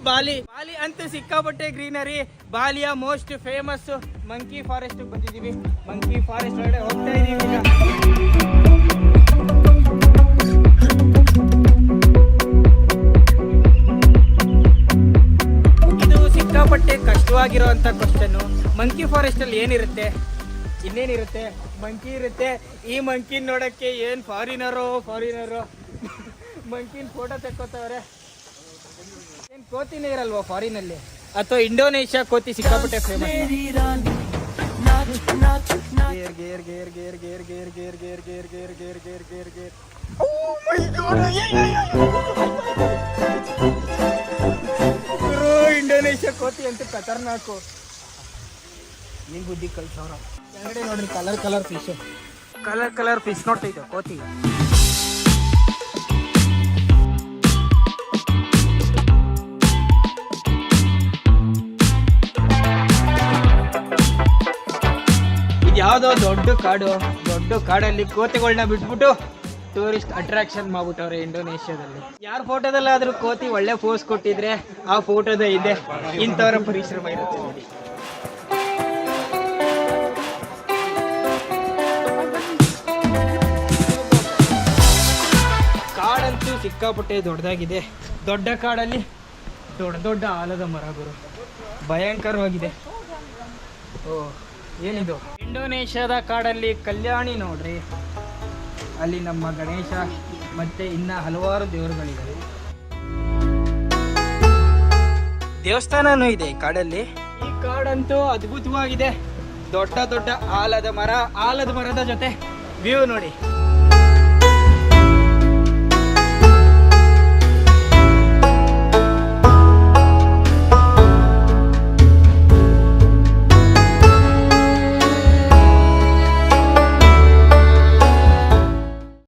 ಬಾಲಿ ಅಂತೂ ಸಿಕ್ಕಾಪಟ್ಟೆ ಗ್ರೀನರಿ. ಬಾಲಿಯ ಮೋಸ್ಟ್ ಫೇಮಸ್ ಮಂಕಿ ಫಾರೆಸ್ಟ್ ಬಂದಿದೀವಿ. ಮಂಕಿ ಫಾರೆಸ್ಟ್ ಒಳಗಡೆ ಹೋಗ್ತಾ ಇದೀವಿ ಈಗ. ಇದು ಸಿಕ್ಕಾಪಟ್ಟೆ ಕಷ್ಟವಾಗಿರುವಂತ ಕ್ವಶನ್. ಮಂಕಿ ಫಾರೆಸ್ಟ್ ಅಲ್ಲಿ ಏನಿರುತ್ತೆ, ಇನ್ನೇನಿರುತ್ತೆ? ಮಂಕಿ ಇರುತ್ತೆ. ಈ ಮಂಕಿನ್ ನೋಡಕ್ಕೆ ಏನ್ ಫಾರಿನರು ಮಂಕಿನ್ ಫೋಟೋ ತೆಕ್ಕೋತವ್ರೆ. ಏನ್ ಕೋತಿನೇ ಇರಲ್ವಾ ಫಾರಿನಲ್ಲಿ? ಅಥವಾ ಇಂಡೋನೇಷ್ಯಾ ಕೋತಿ ಸಿಕ್ಕಾಪಟ್ಟೆ ಫೇಮಸ್. ಇಂಡೋನೇಷ್ಯಾ ಕೋತಿ ಅಂತ ಖತರ್ನಾಕು. ನಿನ್ ಬುದ್ಧಿ ಕಲ್ಸವ್ರ. ಕೆಳಗಡೆ ನೋಡ್ರಿ ಕಲರ್ ಫಿಶ್ ನೋಡ್ತೈತೆ ಕೋತಿ. ಯಾವ್ದೋ ದೊಡ್ಡ ಕಾಡಲ್ಲಿ ಕೋತಿಗಳನ್ನ ಬಿಟ್ಬಿಟ್ಟು ಟೂರಿಸ್ಟ್ ಅಟ್ರಾಕ್ಷನ್ ಮಾಡ್ಬಿಟ್ಟವ್ರೆ ಇಂಡೋನೇಷ್ಯಾದಲ್ಲಿ. ಯಾರ ಫೋಟೋದಲ್ಲಾದ್ರೂ ಕೋತಿ ಒಳ್ಳೆ ಪೋಸ್ ಕೊಟ್ಟಿದ್ರೆ ಆ ಫೋಟೋದ ಇದೆ ಇಂಥವ್ರ ಪರಿಶ್ರಮ ಇರುತ್ತೆ ನೋಡಿ. ಕಾಡಂತೂ ಸಿಕ್ಕಾಪಟ್ಟೆ ದೊಡ್ಡದಾಗಿದೆ. ದೊಡ್ಡ ಕಾಡಲ್ಲಿ ದೊಡ್ಡ ಆಲದ ಮರಗಳು ಭಯಂಕರವಾಗಿದೆ. ಏನಿದು? ಇಂಡೋನೇಷ್ಯಾದ ಕಾಡಲ್ಲಿ ಕಲ್ಯಾಣಿ ನೋಡ್ರಿ. ಅಲ್ಲಿ ನಮ್ಮ ಗಣೇಶ ಮತ್ತೆ ಇನ್ನ ಹಲವಾರು ದೇವರುಗಳಿವೆ. ದೇವಸ್ಥಾನನೂ ಇದೆ ಈ ಕಾಡಲ್ಲಿ. ಈ ಕಾಡಂತೂ ಅದ್ಭುತವಾಗಿದೆ. ದೊಡ್ಡ ಆಲದ ಮರದ ಜೊತೆ ವ್ಯೂ ನೋಡಿ.